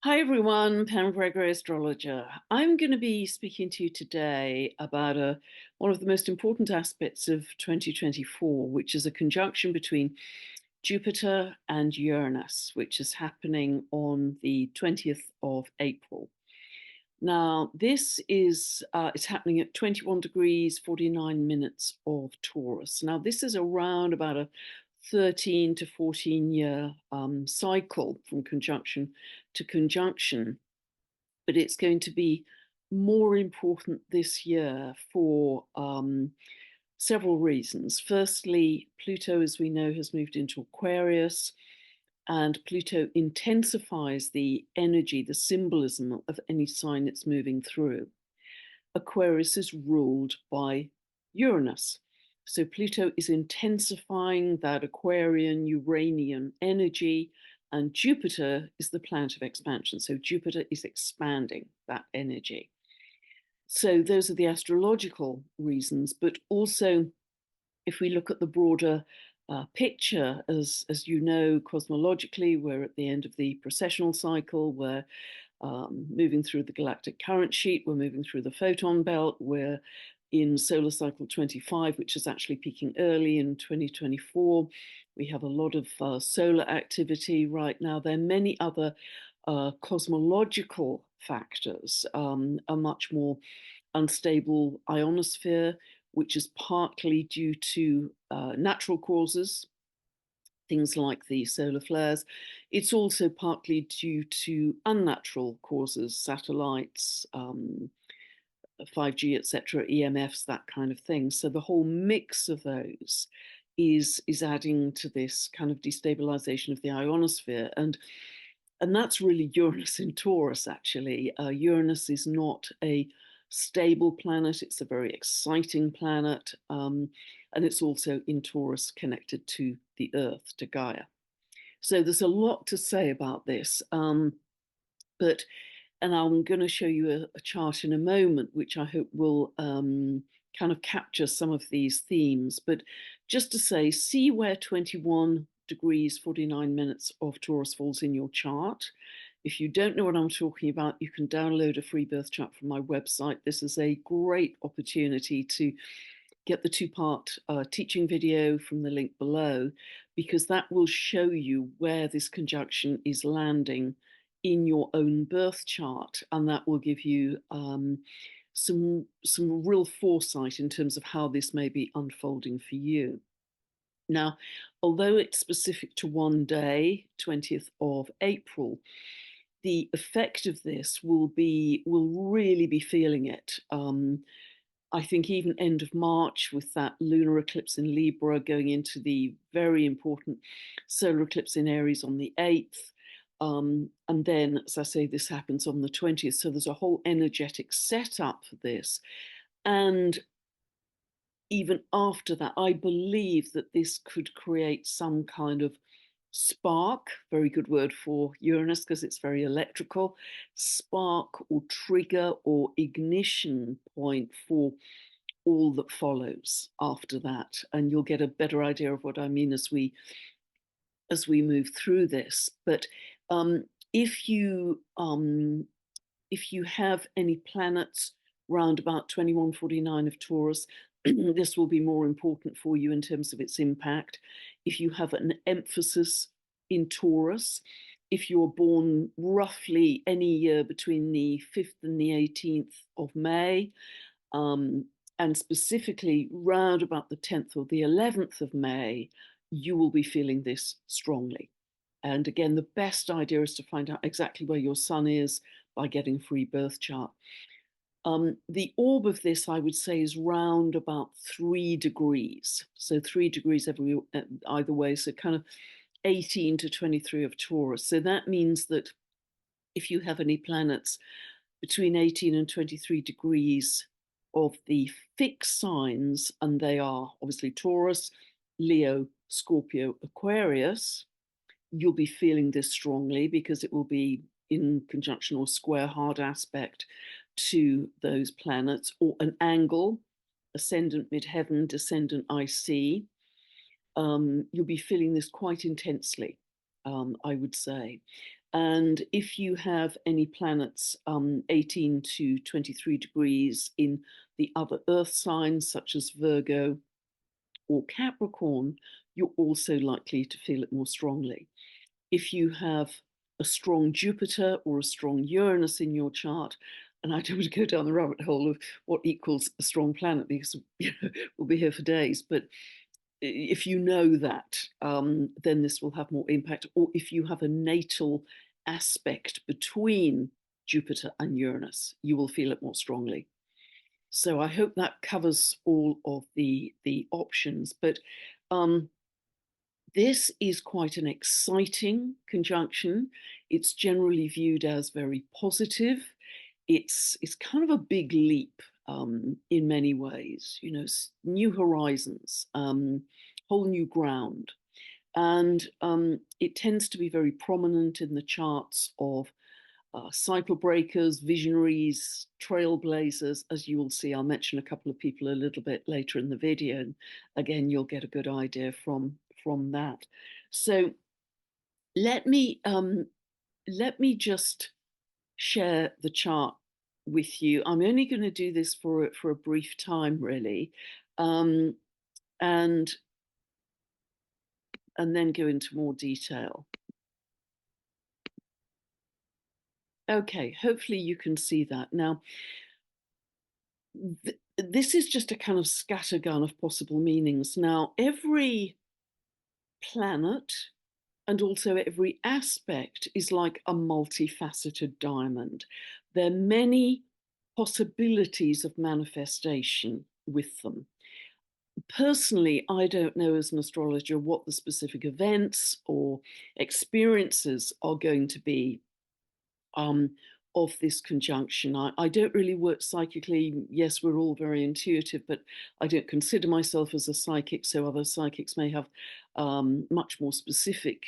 Hi everyone, Pam Gregory, astrologer. I'm going to be speaking to you today about one of the most important aspects of 2024, which is a conjunction between Jupiter and Uranus, which is happening on the 20th of April. Now, this is it's happening at 21 degrees, 49 minutes of Taurus. Now, this is around about a 13 to 14 year cycle from conjunction to conjunction, but it's going to be more important this year for several reasons. Firstly, Pluto, as we know, has moved into Aquarius, and Pluto intensifies the energy, the symbolism of any sign it's moving through. Aquarius is ruled by Uranus. So Pluto is intensifying that Aquarian, Uranian energy, and Jupiter is the planet of expansion. So Jupiter is expanding that energy. So those are the astrological reasons, but also if we look at the broader picture, as you know, cosmologically, we're at the end of the precessional cycle. We're moving through the galactic current sheet. We're moving through the photon belt. We're in solar cycle 25, which is actually peaking early in 2024. We have a lot of solar activity right now. There are many other cosmological factors, a much more unstable ionosphere, which is partly due to natural causes, things like the solar flares. It's also partly due to unnatural causes, satellites, 5G, etc., EMFs, that kind of thing. So the whole mix of those is adding to this kind of destabilization of the ionosphere. And that's really Uranus in Taurus, actually. Uranus is not a stable planet. It's a very exciting planet. And it's also in Taurus connected to the Earth, to Gaia. So there's a lot to say about this. And I'm going to show you a chart in a moment, which I hope will kind of capture some of these themes. But just to say, see where 21 degrees, 49 minutes of Taurus falls in your chart. If you don't know what I'm talking about, you can download a free birth chart from my website. This is a great opportunity to get the two-part teaching video from the link below, because that will show you where this conjunction is landing in your own birth chart, and that will give you some real foresight in terms of how this may be unfolding for you. Now, although it's specific to one day, 20th of April, the effect of this will really be feeling it. I think even end of March, with that lunar eclipse in Libra going into the very important solar eclipse in Aries on the 8th. And then, as I say, this happens on the 20th. So there's a whole energetic setup for this. And even after that, I believe that this could create some kind of spark, very good word for Uranus because it's very electrical, spark or trigger or ignition point for all that follows after that. And you'll get a better idea of what I mean as we move through this. But if you have any planets round about 2149 of Taurus, this will be more important for you in terms of its impact. If you have an emphasis in Taurus, if you're born roughly any year between the 5th and the 18th of May, and specifically round about the 10th or the 11th of May, you will be feeling this strongly. And again, the best idea is to find out exactly where your sun is by getting a free birth chart. The orb of this, I would say, is round about 3 degrees. So 3 degrees either way, so kind of 18 to 23 of Taurus. So that means that if you have any planets between 18 and 23 degrees of the fixed signs, and they are obviously Taurus, Leo, Scorpio, Aquarius, you'll be feeling this strongly because it will be in conjunction or square hard aspect to those planets, or an angle, ascendant midheaven, descendant IC. You'll be feeling this quite intensely, I would say. And if you have any planets 18 to 23 degrees in the other Earth signs, such as Virgo or Capricorn, you're also likely to feel it more strongly. If you have a strong Jupiter or a strong Uranus in your chart, and I don't want to go down the rabbit hole of what equals a strong planet because we'll be here for days, but if you know that, then this will have more impact. Or if you have a natal aspect between Jupiter and Uranus, you will feel it more strongly. So I hope that covers all of the options. But this is quite an exciting conjunction. It's generally viewed as very positive. It's kind of a big leap in many ways, you know, new horizons, whole new ground. And it tends to be very prominent in the charts of cycle breakers, visionaries, trailblazers. As you will see, I'll mention a couple of people a little bit later in the video. And again, you'll get a good idea from that. So let me just share the chart with you. I'm only going to do this for a brief time, really, and then go into more detail. Okay, hopefully you can see that. Now, this is just a kind of scattergun of possible meanings. Now, every planet and also every aspect is like a multifaceted diamond. There are many possibilities of manifestation with them. Personally, I don't know as an astrologer what the specific events or experiences are going to be of this conjunction. I don't really work psychically. Yes, we're all very intuitive, but I don't consider myself as a psychic, so other psychics may have much more specific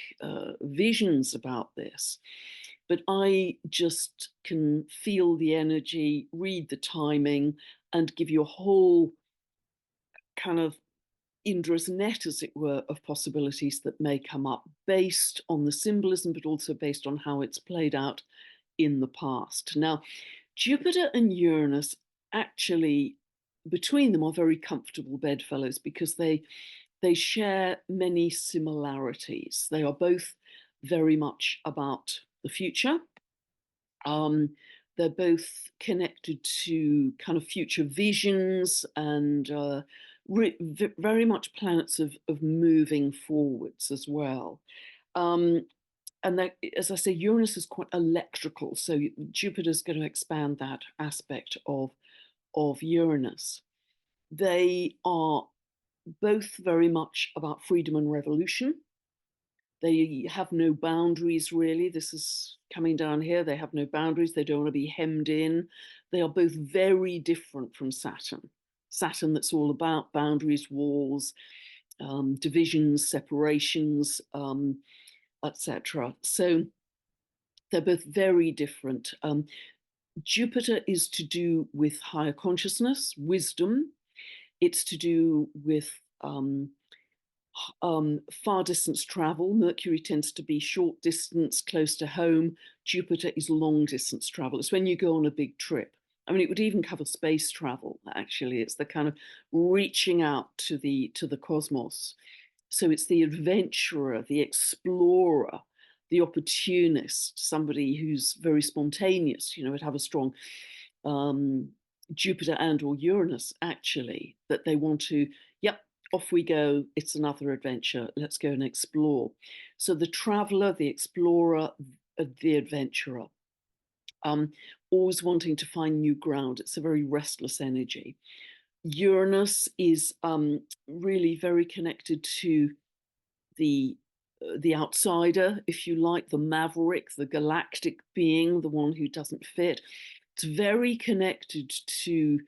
visions about this. But I just can feel the energy, read the timing, and give you a whole kind of Indra's net, as it were, of possibilities that may come up based on the symbolism, but also based on how it's played out in the past. Now, Jupiter and Uranus actually, between them, are very comfortable bedfellows because they share many similarities. They are both very much about the future. They're both connected to kind of future visions and very much planets of moving forwards as well. And that, as I say, Uranus is quite electrical, so Jupiter's going to expand that aspect of Uranus. They are both very much about freedom and revolution. They have no boundaries, really. This is coming down here. They have no boundaries. They don't want to be hemmed in. They are both very different from Saturn. Saturn, that's all about boundaries, walls, divisions, separations, etc. So they're both very different. Jupiter is to do with higher consciousness, wisdom. It's to do with far distance travel. Mercury tends to be short distance, close to home. Jupiter is long distance travel. It's when you go on a big trip. I mean, it would even cover space travel, actually. It's the kind of reaching out to the cosmos. So it's the adventurer, the explorer, the opportunist, somebody who's very spontaneous, you know, would have a strong Jupiter and or Uranus, actually, that they want to, yep, off we go, it's another adventure, let's go and explore. So the traveler, the explorer, the adventurer, always wanting to find new ground. It's a very restless energy. Uranus is really very connected to the outsider, if you like, the maverick, the galactic being, the one who doesn't fit. It's very connected to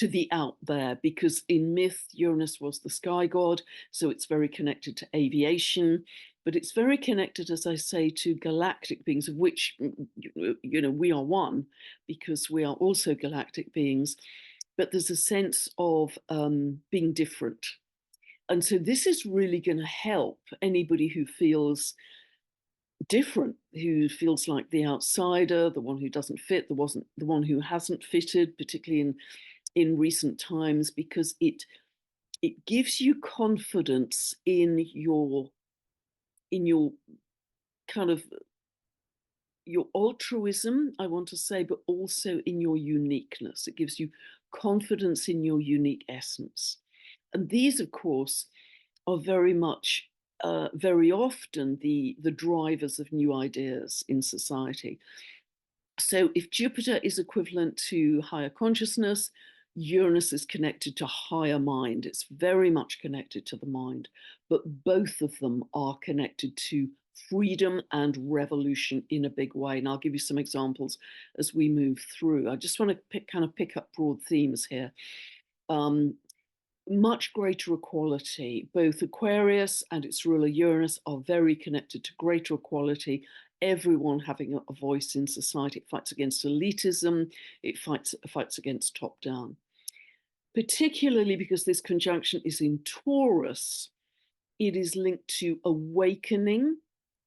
the out there, because in myth, Uranus was the sky god, so it's very connected to aviation, but it's very connected, as I say, to galactic beings, of which, you know, we are one, because we are also galactic beings, but there's a sense of being different. And so this is really going to help anybody who feels different, who feels like the outsider, the one who doesn't fit, the one who hasn't fitted, particularly in recent times, because it gives you confidence in your kind of your altruism, I want to say, but also in your uniqueness. It gives you confidence in your unique essence. And these, of course, are very much, very often the drivers of new ideas in society. So if Jupiter is equivalent to higher consciousness, Uranus is connected to higher mind. It's very much connected to the mind, but both of them are connected to freedom and revolution in a big way. And I'll give you some examples as we move through. I just want to pick up broad themes here. Much greater equality. Both Aquarius and its ruler Uranus are very connected to greater equality, everyone having a voice in society. It fights against elitism, it fights against top down. Particularly because this conjunction is in Taurus, it is linked to awakening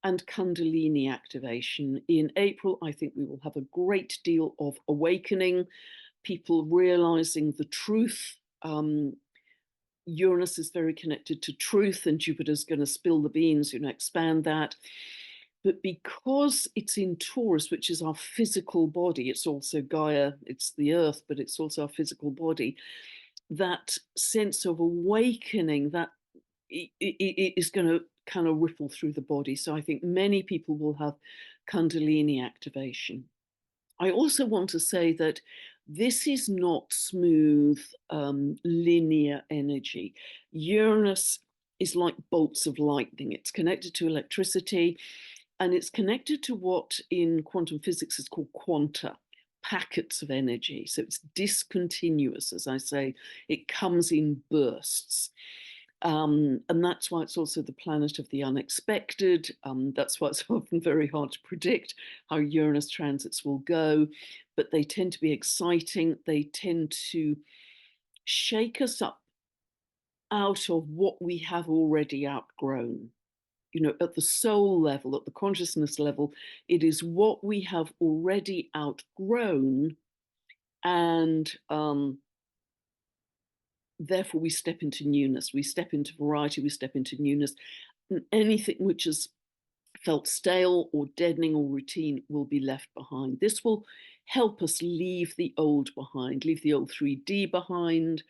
and Kundalini activation. In April, I think we will have a great deal of awakening, people realizing the truth. Uranus is very connected to truth, and Jupiter's going to spill the beans, expand that. But because it's in Taurus, which is our physical body, it's also Gaia, it's the earth, but it's also our physical body, that sense of awakening, that it is going to kind of ripple through the body. So I think many people will have Kundalini activation. I also want to say that this is not smooth, linear energy. Uranus is like bolts of lightning. It's connected to electricity, and it's connected to what in quantum physics is called quanta, packets of energy. So it's discontinuous, as I say. It comes in bursts. And that's why it's also the planet of the unexpected. That's why it's often very hard to predict how Uranus transits will go, but they tend to be exciting. They tend to shake us up out of what we have already outgrown. At the soul level, at the consciousness level, it is what we have already outgrown, and therefore we step into newness, we step into variety, we step into newness. And anything which has felt stale or deadening or routine will be left behind. This will help us leave the old behind, leave the old 3D behind.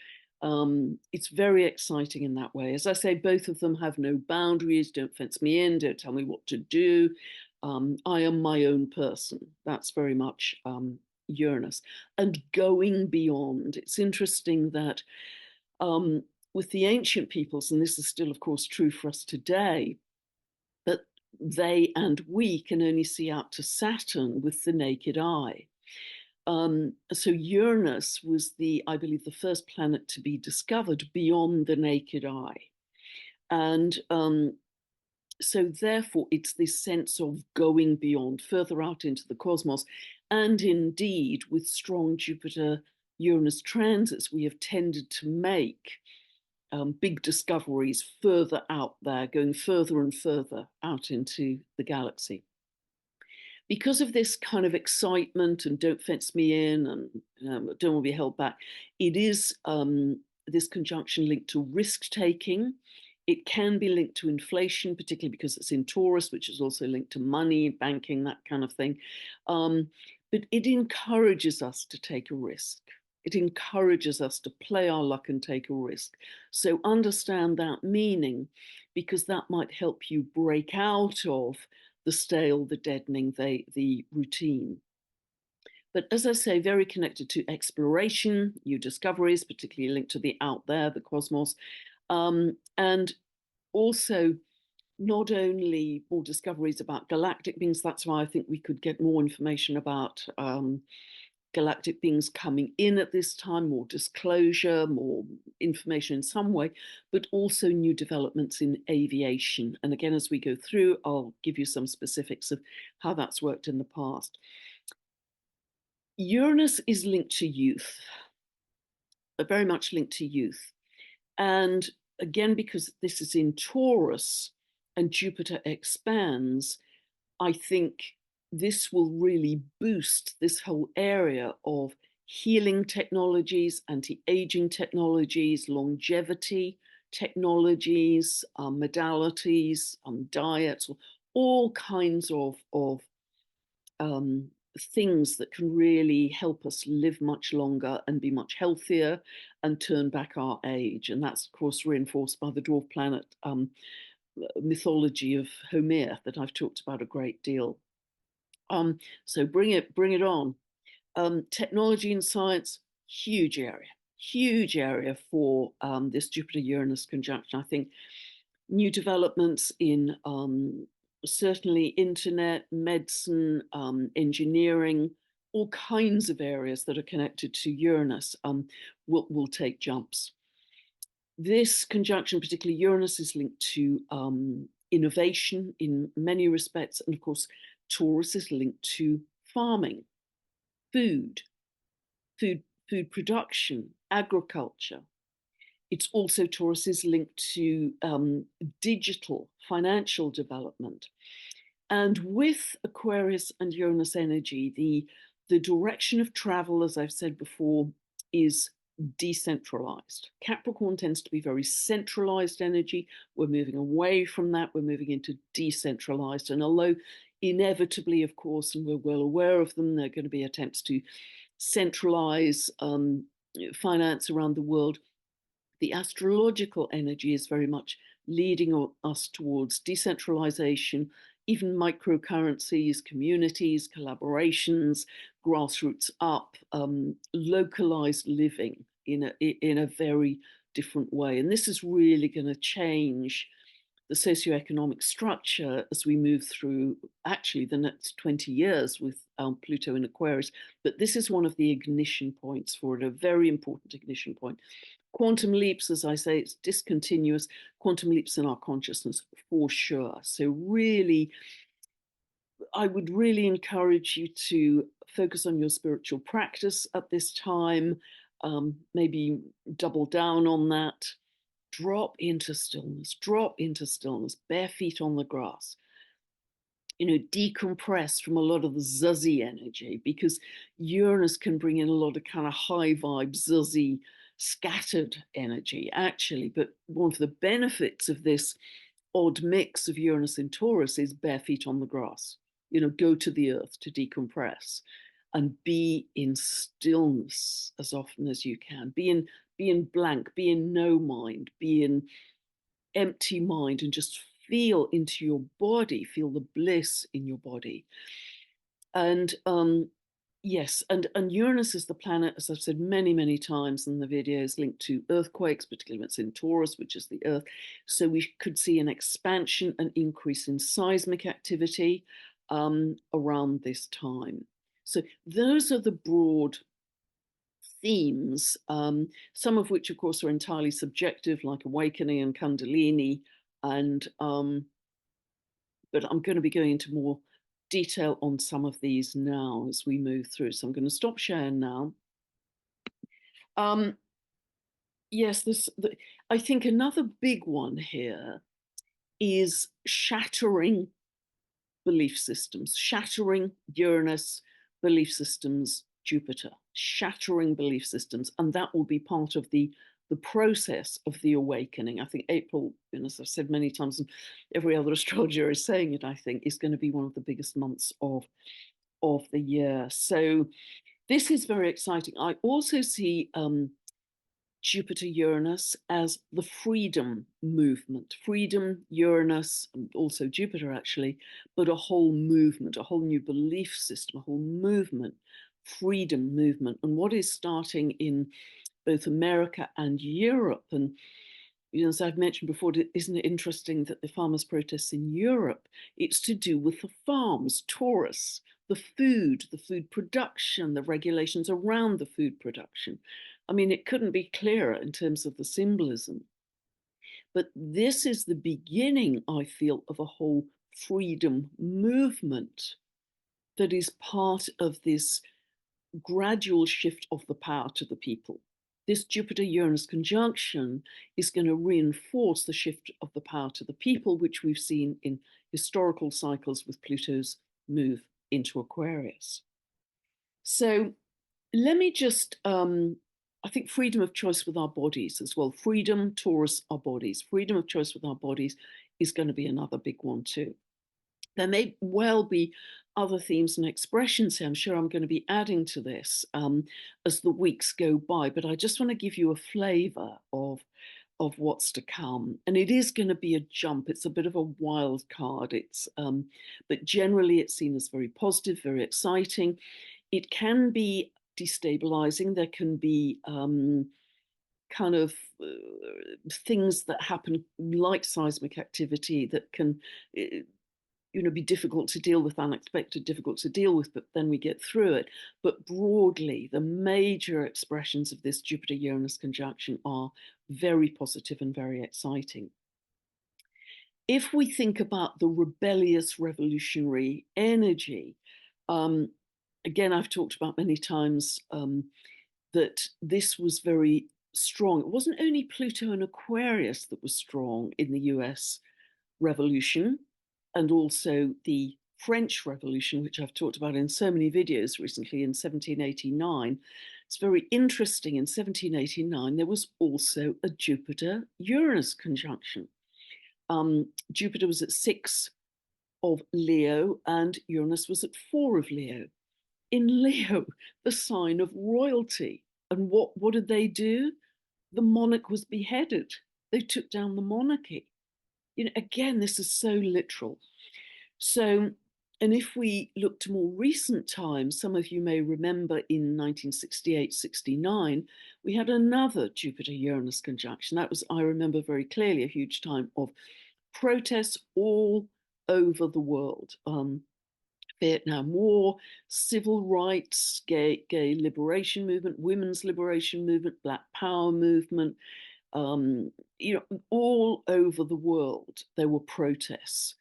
It's very exciting in that way. As I say, both of them have no boundaries. Don't fence me in, don't tell me what to do. I am my own person. That's very much Uranus. And going beyond. It's interesting that with the ancient peoples, and this is still, of course, true for us today, that they and we can only see out to Saturn with the naked eye. So Uranus was I believe, the first planet to be discovered beyond the naked eye. And so therefore, it's this sense of going beyond, further out into the cosmos. And indeed, with strong Jupiter-Uranus transits, we have tended to make big discoveries further out there, going further and further out into the galaxy. Because of this kind of excitement and don't fence me in and don't want to be held back, it is this conjunction linked to risk-taking. It can be linked to inflation, particularly because it's in Taurus, which is also linked to money, banking, that kind of thing. But it encourages us to take a risk. It encourages us to play our luck and take a risk. So understand that meaning, because that might help you break out of the stale, the deadening, the routine. But as I say, very connected to exploration, new discoveries, particularly linked to the out there, the cosmos, and also not only more discoveries about galactic beings. That's why I think we could get more information about galactic beings coming in at this time, more disclosure, more information in some way, but also new developments in aviation. And again, as we go through, I'll give you some specifics of how that's worked in the past. Uranus is linked to youth, but very much linked to youth. And again, because this is in Taurus and Jupiter expands, I think this will really boost this whole area of healing technologies, anti-aging technologies, longevity technologies, modalities, diets, all kinds of um, things that can really help us live much longer and be much healthier and turn back our age. And that's, of course, reinforced by the dwarf planet mythology of Homer that I've talked about a great deal. So bring it on. Technology and science, huge area for this Jupiter-Uranus conjunction. I think new developments in certainly internet, medicine, engineering, all kinds of areas that are connected to Uranus will take jumps. This conjunction, particularly Uranus, is linked to innovation in many respects. And of course, Taurus is linked to farming, food, food production, agriculture. It's also, Taurus is linked to digital financial development. And with Aquarius and Uranus energy, the direction of travel, as I've said before, is decentralized. Capricorn tends to be very centralized energy. We're moving away from that. We're moving into decentralized. And although inevitably, of course, and we're well aware of them, there are going to be attempts to centralize finance around the world, the astrological energy is very much leading us towards decentralization, even microcurrencies, communities, collaborations, grassroots up, localized living in a very different way. And this is really going to change the socioeconomic structure as we move through actually the next 20 years with Pluto in Aquarius. But this is one of the ignition points for it, a very important ignition point. Quantum leaps, as I say, it's discontinuous. Quantum leaps in our consciousness for sure. So really, I would really encourage you to focus on your spiritual practice at this time, maybe double down on that. Drop into stillness, bare feet on the grass. Decompress from a lot of the zuzzy energy, because Uranus can bring in a lot of kind of high vibe, zuzzy, scattered energy, actually. But one of the benefits of this odd mix of Uranus and Taurus is bare feet on the grass. Go to the earth to decompress and be in stillness as often as you can. Be in blank, be in no mind, be in empty mind, and just feel into your body, feel the bliss in your body. And yes, and Uranus is the planet, as I've said many times in the videos, linked to earthquakes, particularly when it's in Taurus, which is the earth. So we could see an expansion, an increase in seismic activity around this time. So those are the broad themes, some of which, of course, are entirely subjective, like awakening and Kundalini. And but I'm going to be going into more detail on some of these now as we move through. So I'm going to stop sharing now. Yes, I think another big one here is shattering belief systems, shattering Uranus, belief systems, Jupiter, shattering belief systems. And that will be part of the process of the awakening. I think April, as I've said many times, and every other astrologer is saying it, I think, is going to be one of the biggest months of the year. So this is very exciting. I also see Jupiter-Uranus as the freedom movement. Freedom, Uranus, and also Jupiter actually, but a whole movement, a whole new belief system, a whole movement, freedom movement. And what is starting in both America and Europe. And as I've mentioned before, isn't it interesting that the farmers' protests in Europe, it's to do with the farms, Taurus, the food production, the regulations around the food production. I mean, it couldn't be clearer in terms of the symbolism. But this is the beginning, I feel, of a whole freedom movement that is part of this gradual shift of the power to the people. This Jupiter-Uranus conjunction is going to reinforce the shift of the power to the people, which we've seen in historical cycles with Pluto's move into Aquarius. So let me just, I think freedom of choice with our bodies as well. Freedom, Taurus, our bodies. Freedom of choice with our bodies is going to be another big one too. There may well be other themes and expressions here. I'm sure I'm going to be adding to this as the weeks go by, but I just want to give you a flavor of what's to come. And it is going to be a jump. It's a bit of a wild card. But generally it's seen as very positive, very exciting. It can be destabilizing. There can be kind of things that happen like seismic activity that can be difficult to deal with, unexpected, difficult to deal with, but then we get through it. But broadly, the major expressions of this Jupiter-Uranus conjunction are very positive and very exciting. If we think about the rebellious revolutionary energy, again, I've talked about many times that this was very strong. It wasn't only Pluto and Aquarius that was strong in the US Revolution, and also the French Revolution, which I've talked about in so many videos recently in 1789. It's very interesting. In 1789, there was also a Jupiter-Uranus conjunction. Jupiter was at 6 of Leo and Uranus was at 4 of Leo. In Leo, the sign of royalty. And what did they do? The monarch was beheaded. They took down the monarchy. Again, this is so literal. So, and if we look to more recent times, some of you may remember in 1968-69, we had another Jupiter-Uranus conjunction. That was, I remember very clearly, a huge time of protests all over the world. Vietnam War, civil rights, gay liberation movement, women's liberation movement, Black Power movement, all over the world, there were protests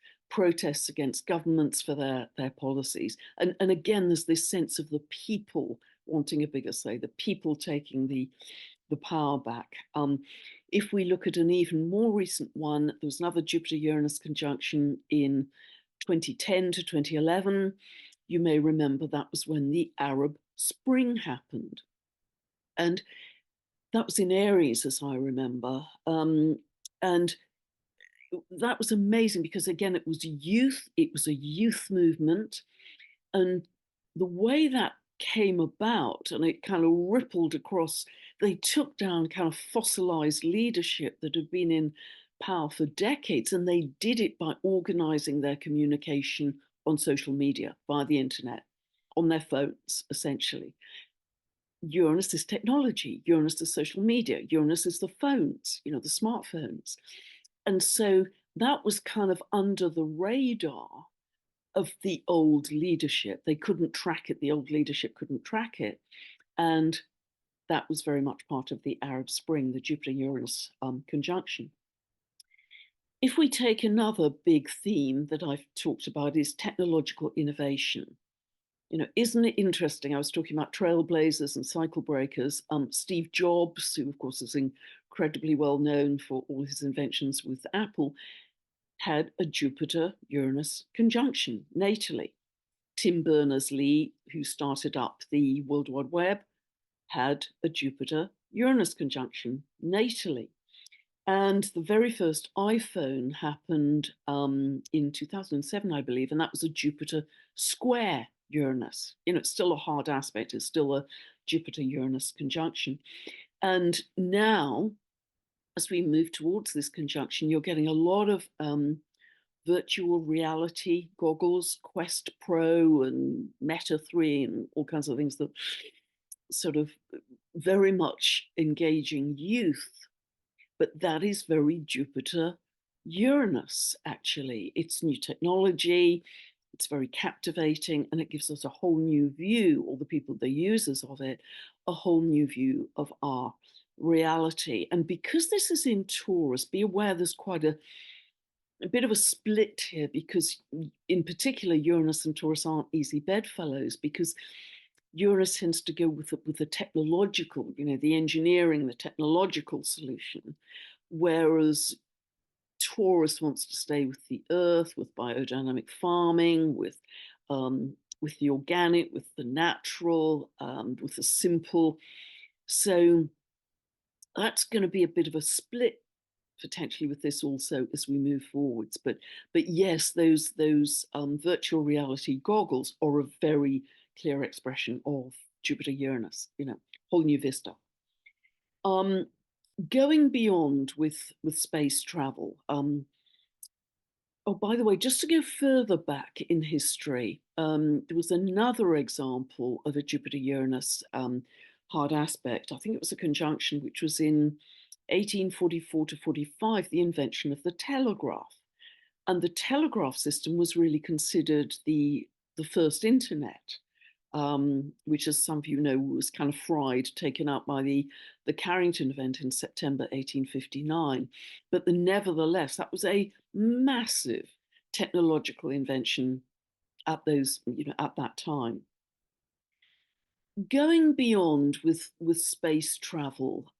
against governments for their policies. And again, there's this sense of the people wanting a bigger say, the people taking the power back. If we look at an even more recent one, there was another Jupiter-Uranus conjunction in 2010 to 2011. You may remember that was when the Arab Spring happened. And that was in Aries, as I remember. And that was amazing because, again, it was a youth movement. And the way that came about, and it kind of rippled across, they took down kind of fossilized leadership that had been in power for decades, and they did it by organizing their communication on social media, via the internet, on their phones, essentially. Uranus is technology, Uranus is social media, Uranus is the phones, the smartphones. And so that was kind of under the radar of the old leadership. They couldn't track it, the old leadership couldn't track it. And that was very much part of the Arab Spring, the Jupiter-Uranus conjunction. If we take another big theme that I've talked about is technological innovation. Isn't it interesting? I was talking about trailblazers and cycle breakers. Steve Jobs, who of course is incredibly well known for all his inventions with Apple, had a Jupiter-Uranus conjunction natally. Tim Berners-Lee, who started up the World Wide Web, had a Jupiter-Uranus conjunction natally. And the very first iPhone happened in 2007, I believe, and that was a Jupiter square Uranus. It's still a hard aspect. It's still a Jupiter-Uranus conjunction. And now, as we move towards this conjunction, you're getting a lot of virtual reality goggles, Quest Pro and Meta 3 and all kinds of things that sort of very much engaging youth. But that is very Jupiter-Uranus, actually. It's new technology, it's very captivating, and it gives us a whole new view, or the people, the users of it, a whole new view of our reality. And because this is in Taurus, be aware there's quite a bit of a split here, because in particular, Uranus and Taurus aren't easy bedfellows, because Uranus tends to go with the technological, the engineering, the technological solution, whereas Taurus wants to stay with the earth, with biodynamic farming, with the organic, with the natural, with the simple. So that's going to be a bit of a split potentially with this also as we move forwards. But yes, those virtual reality goggles are a very clear expression of Jupiter-Uranus. Whole new vista. Going beyond with space travel. Oh, by the way, just to go further back in history, there was another example of a Jupiter-Uranus hard aspect. I think it was a conjunction which was in 1844 to 45, the invention of the telegraph. And the telegraph system was really considered the first internet, which, as some of you know, was kind of fried, taken out by the Carrington event in September 1859. But nevertheless, that was a massive technological invention at that time. Going beyond with space travel,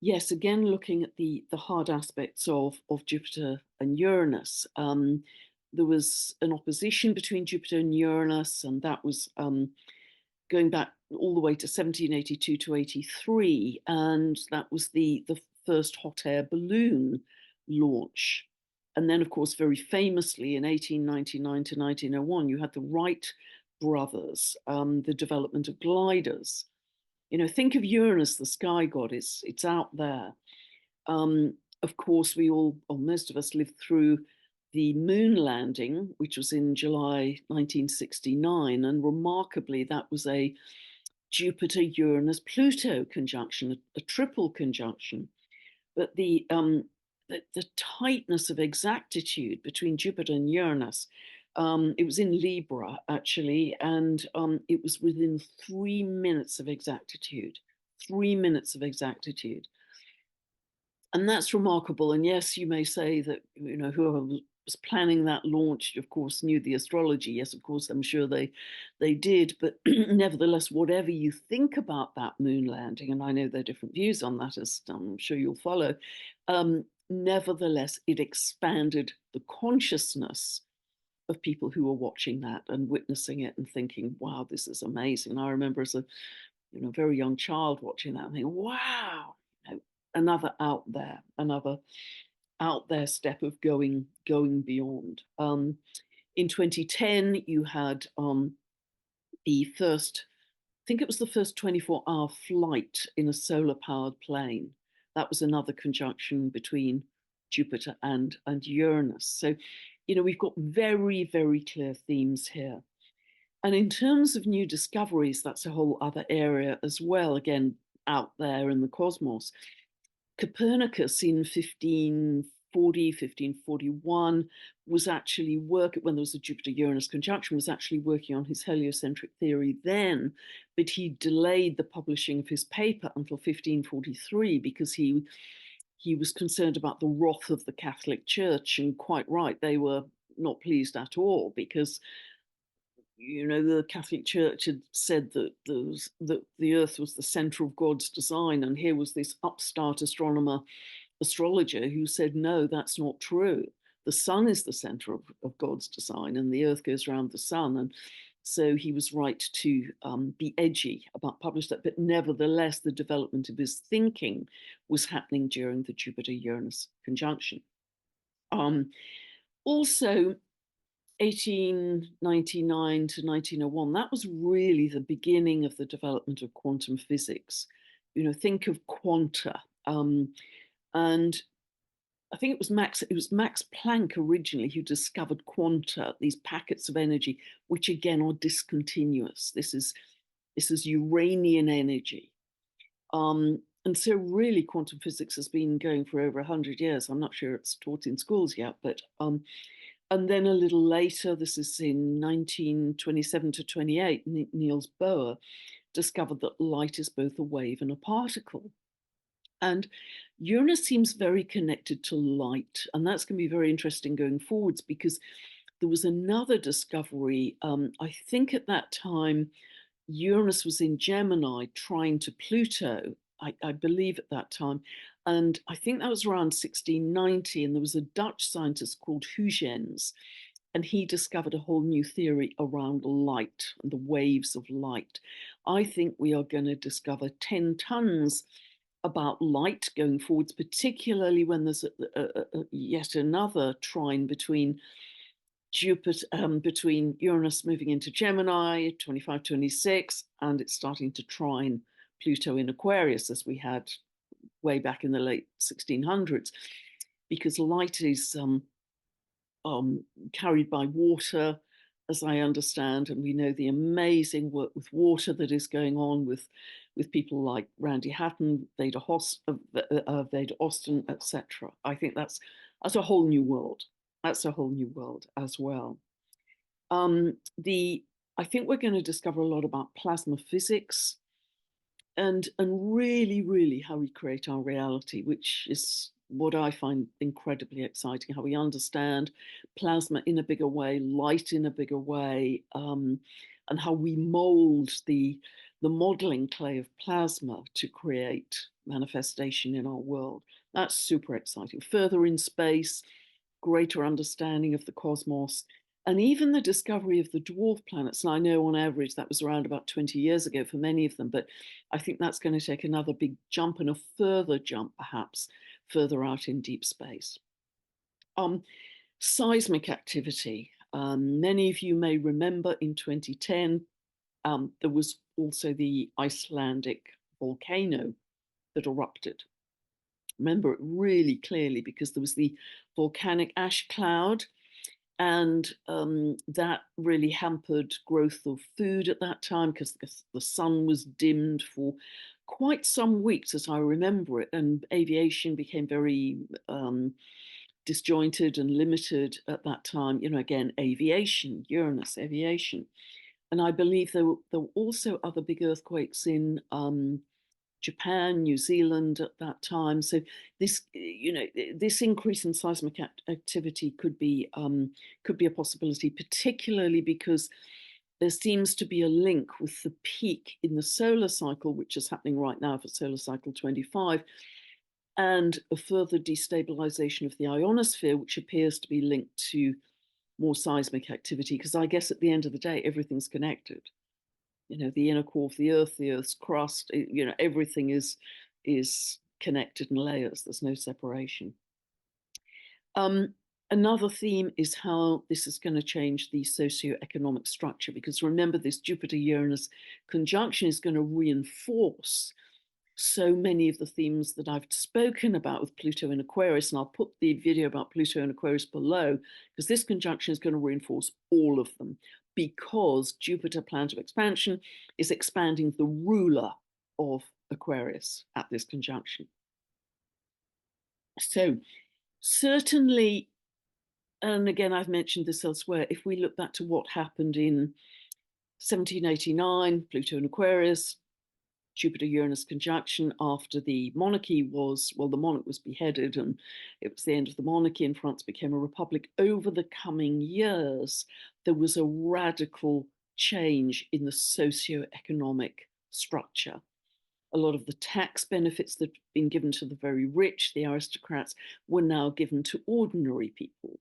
yes, again looking at the hard aspects of Jupiter and Uranus. There was an opposition between Jupiter and Uranus, and that was going back all the way to 1782 to 83, and that was the first hot air balloon launch. And then, of course, very famously in 1899 to 1901, you had the Wright brothers, the development of gliders. Think of Uranus, the sky god. It's out there. Of course, we all, or most of us, lived through the moon landing, which was in July 1969, and remarkably, that was a Jupiter-Uranus-Pluto conjunction, a triple conjunction. But the tightness of exactitude between Jupiter and Uranus, it was in Libra, actually, and it was within 3 minutes of exactitude. 3 minutes of exactitude. And that's remarkable. And yes, you may say that, whoever was planning that launch, of course, knew the astrology. Yes, of course, I'm sure they did. But nevertheless, whatever you think about that moon landing, and I know there are different views on that, as I'm sure you'll follow, nevertheless, it expanded the consciousness of people who were watching that and witnessing it and thinking, wow, this is amazing. I remember as a very young child watching that and thinking, wow, another out there step of going beyond. In 2010, you had the first, I think it was the first 24-hour flight in a solar-powered plane. That was another conjunction between Jupiter and Uranus. So, we've got very, very clear themes here. And in terms of new discoveries, that's a whole other area as well, again, out there in the cosmos. Copernicus in 1541 was actually working, when there was a Jupiter-Uranus conjunction, was actually working on his heliocentric theory then, but he delayed the publishing of his paper until 1543 because he was concerned about the wrath of the Catholic Church, and quite right, they were not pleased at all because the Catholic Church had said that the earth was the center of God's design, and here was this upstart astrologer who said, no, that's not true. The sun is the center of God's design, and the earth goes around the sun. And so he was right to be edgy about publishing that. But nevertheless, the development of his thinking was happening during the Jupiter-Uranus conjunction. Also, 1899 to 1901, that was really the beginning of the development of quantum physics. Think of quanta. And I think it was Max Planck originally who discovered quanta, these packets of energy, which again are discontinuous. This is Uranian energy. And so really quantum physics has been going for over 100 years. I'm not sure it's taught in schools yet, but and then a little later, this is in 1927 to 28, Niels Bohr discovered that light is both a wave and a particle. And Uranus seems very connected to light, and that's going to be very interesting going forwards because there was another discovery. I think at that time, Uranus was in Gemini trying to Pluto, I believe at that time. And I think that was around 1690, and there was a Dutch scientist called Huygens, and he discovered a whole new theory around light and the waves of light. I think we are going to discover 10 tons about light going forwards, particularly when there's yet another trine between between Uranus moving into Gemini, 25, 26, and it's starting to trine Pluto in Aquarius, as we had way back in the late 1600s, because light is carried by water, as I understand, and we know the amazing work with water that is going on with people like Randy Hatton, Veda Austin, etc. I think that's a whole new world. That's a whole new world as well. I think we're going to discover a lot about plasma physics and really how we create our reality, which is what I find incredibly exciting, how we understand plasma in a bigger way, light in a bigger way, and how we mold the modeling clay of plasma to create manifestation in our world. That's super exciting. Further in space, greater understanding of the cosmos, and even the discovery of the dwarf planets. And I know on average that was around about 20 years ago for many of them, but I think that's going to take another big jump and a further jump, perhaps, further out in deep space. Seismic activity. Many of you may remember in 2010, there was also the Icelandic volcano that erupted. Remember it really clearly because there was the volcanic ash cloud, and that really hampered growth of food at that time because the sun was dimmed for quite some weeks, as I remember it, and aviation became very disjointed and limited at that time. You know, again, aviation, Uranus, aviation. And I believe there were also other big earthquakes in Japan, New Zealand at that time. So this, you know, this increase in seismic activity could be a possibility, particularly because there seems to be a link with the peak in the solar cycle, which is happening right now for solar cycle 25, and a further destabilization of the ionosphere, which appears to be linked to more seismic activity. Because I guess at the end of the day, everything's connected. You know, the inner core of the Earth's crust, you know, everything is connected in layers. There's no separation. Another theme is how this is going to change the socioeconomic structure, because remember, this Jupiter-Uranus conjunction is going to reinforce so many of the themes that I've spoken about with Pluto in Aquarius, and I'll put the video about Pluto in Aquarius below, because this conjunction is going to reinforce all of them, because Jupiter, planet of expansion, is expanding the ruler of Aquarius at this conjunction. So certainly, and again, I've mentioned this elsewhere, if we look back to what happened in 1789, Pluto in Aquarius, Jupiter-Uranus conjunction after the monarchy was, well, the monarch was beheaded and it was the end of the monarchy and France became a republic. Over the coming years, there was a radical change in the socio-economic structure. A lot of the tax benefits that had been given to the very rich, the aristocrats, were now given to ordinary people.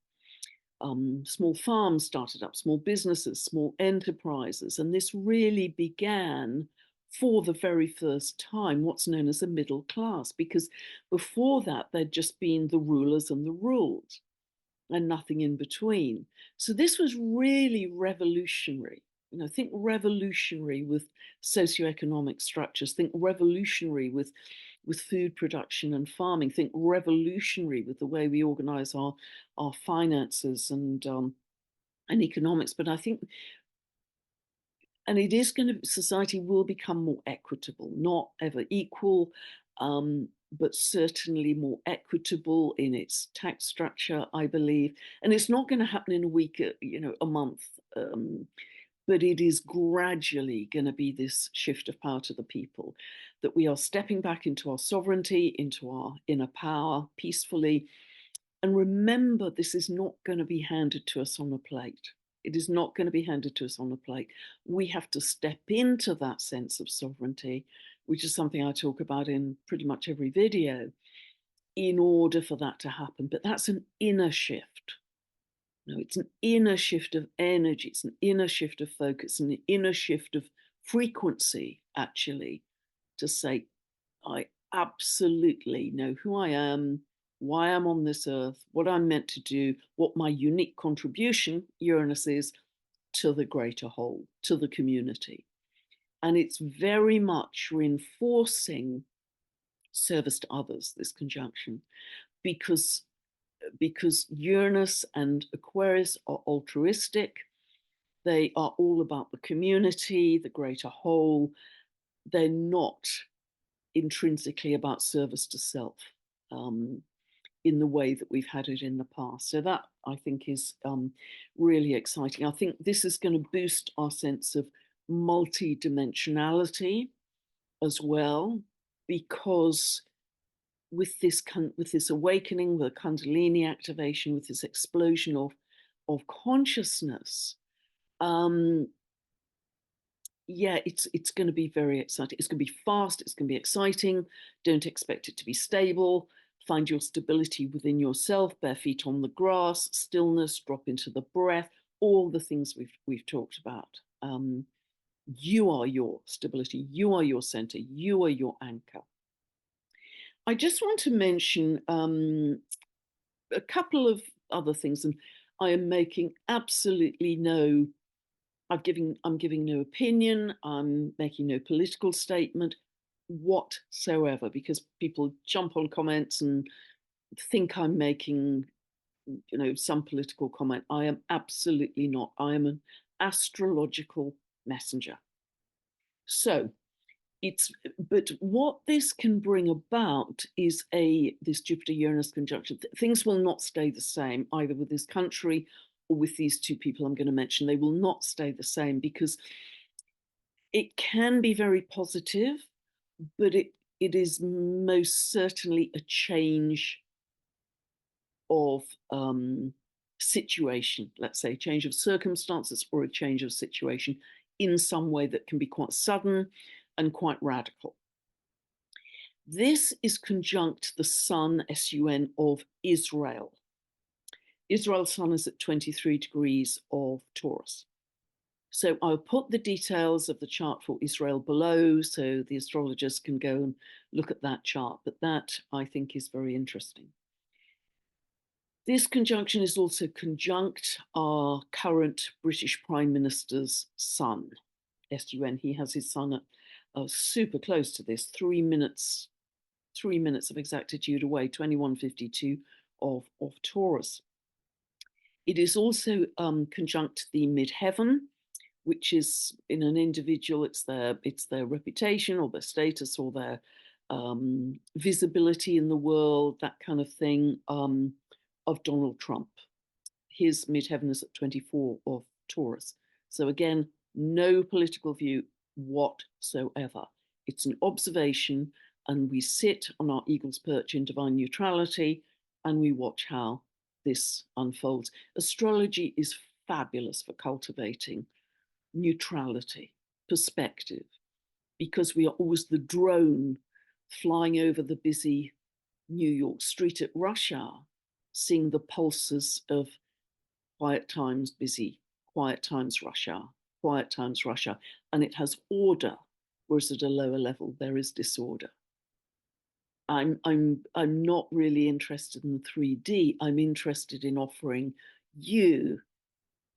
Small farms started up, small businesses, small enterprises, and this really began for the very first time what's known as a middle class, because before that there'd just been the rulers and the ruled and nothing in between. So this was really revolutionary. You know, think revolutionary with socioeconomic structures, think revolutionary with food production and farming, think revolutionary with the way we organize our finances and economics. But I think, and it is going to, society will become more equitable, not ever equal, but certainly more equitable in its tax structure, I believe. And it's not going to happen in a week, you know, a month, but it is gradually going to be this shift of power to the people, that we are stepping back into our sovereignty, into our inner power peacefully. And remember, this is not going to be handed to us on a plate. It is not going to be handed to us on a plate. We have to step into that sense of sovereignty, which is something I talk about in pretty much every video. in order for that to happen. But that's an inner shift. No, it's an inner shift of energy. It's an inner shift of focus, an inner shift of frequency, actually, to say, I absolutely know who I am, why I'm on this earth, what I'm meant to do, what my unique contribution, Uranus, is to the greater whole, to the community. And it's very much reinforcing service to others, this conjunction, because Uranus and Aquarius are altruistic. They are all about the community, the greater whole. They're not intrinsically about service to self in the way that we've had it in the past. So that, I think, is really exciting. I think this is going to boost our sense of multidimensionality as well, because with this awakening, with the Kundalini activation, with this explosion of consciousness, yeah, it's going to be very exciting. It's going to be fast. It's going to be exciting. Don't expect it to be stable. Find your stability within yourself. Bare feet on the grass, stillness, drop into the breath. All the things we've talked about. You are your stability. You are your center. You are your anchor. I just want to mention a couple of other things, and I am making absolutely no. I'm giving no opinion. I'm making no political statement whatsoever, because people jump on comments and think I'm making, some political comment. I am absolutely not. I am an astrological messenger. So but what this can bring about is this Jupiter-Uranus conjunction. Things will not stay the same either with this country or with these two people I'm going to mention. They will not stay the same, because it can be very positive, but it is most certainly a change of situation, let's say, change of circumstances or a change of situation in some way that can be quite sudden and quite radical. This is conjunct the sun, S-U-N, of Israel. Israel's sun is at 23 degrees of Taurus. So I'll put the details of the chart for Israel below, so the astrologers can go and look at that chart. But that, I think, is very interesting. This conjunction is also conjunct our current British Prime Minister's sun, S-U-N. He has his sun at super close to this, 3 minutes of exactitude away, 2152 of Taurus. It is also conjunct the midheaven, which is, in an individual, it's their reputation or their status or their visibility in the world, that kind of thing, of Donald Trump. His midheaven is at 24 of Taurus. So again, no political view whatsoever. It's an observation, and we sit on our eagle's perch in divine neutrality, and we watch how this unfolds. Astrology is fabulous for cultivating neutrality, perspective, because we are always the drone flying over the busy New York street at rush hour, seeing the pulses of quiet times busy, quiet times rush hour, quiet times rush hour, and it has order, whereas at a lower level there is disorder. I'm not really interested in the 3D. I'm interested in offering you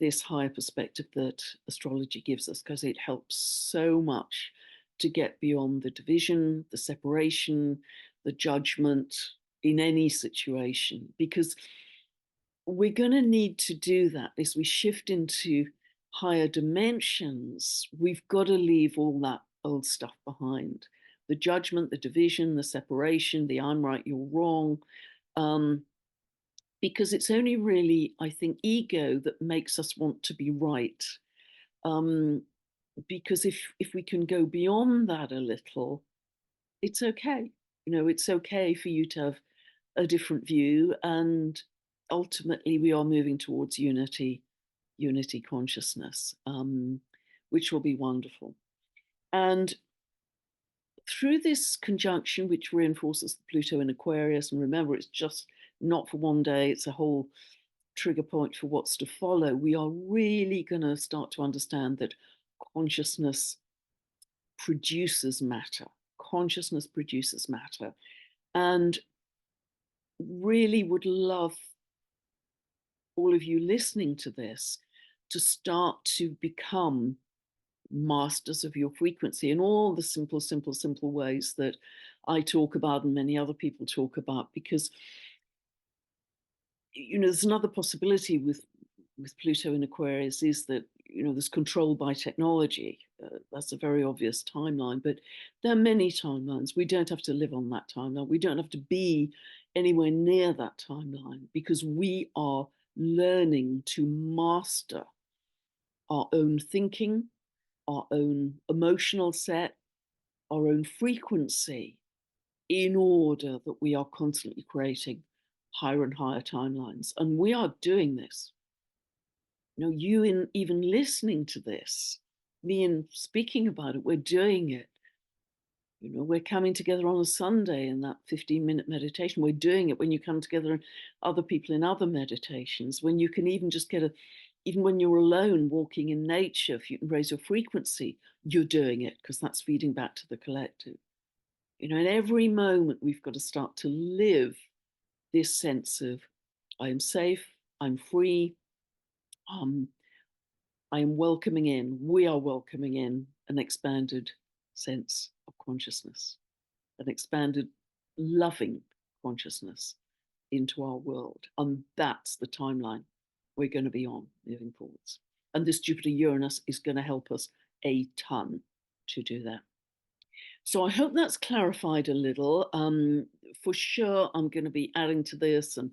this higher perspective that astrology gives us, because it helps so much to get beyond the division, the separation, the judgment in any situation, because we're going to need to do that as we shift into higher dimensions. We've got to leave all that old stuff behind. The judgment, the division, the separation, the I'm right, you're wrong, because it's only really, I think, ego that makes us want to be right. Because if we can go beyond that a little, it's okay. It's okay for you to have a different view, and ultimately we are moving towards unity consciousness, which will be wonderful. And through this conjunction, which reinforces Pluto in Aquarius, and remember, it's just not for one day, it's a whole trigger point for what's to follow, we are really going to start to understand that consciousness produces matter. Consciousness produces matter. And really would love all of you listening to this to start to become masters of your frequency in all the simple ways that I talk about and many other people talk about. Because, there's another possibility with Pluto in Aquarius is that, there's control by technology. That's a very obvious timeline, but there are many timelines. We don't have to live on that timeline. We don't have to be anywhere near that timeline, because we are learning to master our own thinking, our own emotional set, our own frequency, in order that we are constantly creating higher and higher timelines. And we are doing this. You in even listening to this, me in speaking about it, we're doing it. We're coming together on a Sunday in that 15-minute meditation. We're doing it when you come together and other people in other meditations, when you can even just even when you're alone walking in nature, if you can raise your frequency, you're doing it, because that's feeding back to the collective. In every moment, we've got to start to live this sense of, I am safe, I'm free, I am welcoming in, we are welcoming in an expanded sense of consciousness, an expanded, loving consciousness into our world. And that's the timeline we're going to be on moving forwards. And this Jupiter-Uranus is going to help us a ton to do that. So I hope that's clarified a little. For sure, I'm going to be adding to this, and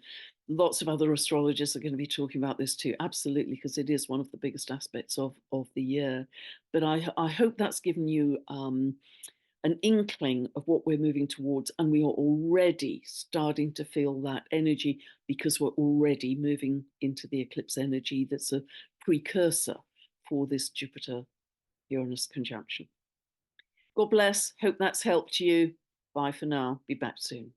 lots of other astrologers are going to be talking about this too, absolutely, because it is one of the biggest aspects of the year. But I hope that's given you an inkling of what we're moving towards, and we are already starting to feel that energy, because we're already moving into the eclipse energy that's a precursor for this Jupiter-Uranus conjunction. God bless. Hope that's helped you. Bye for now. Be back soon.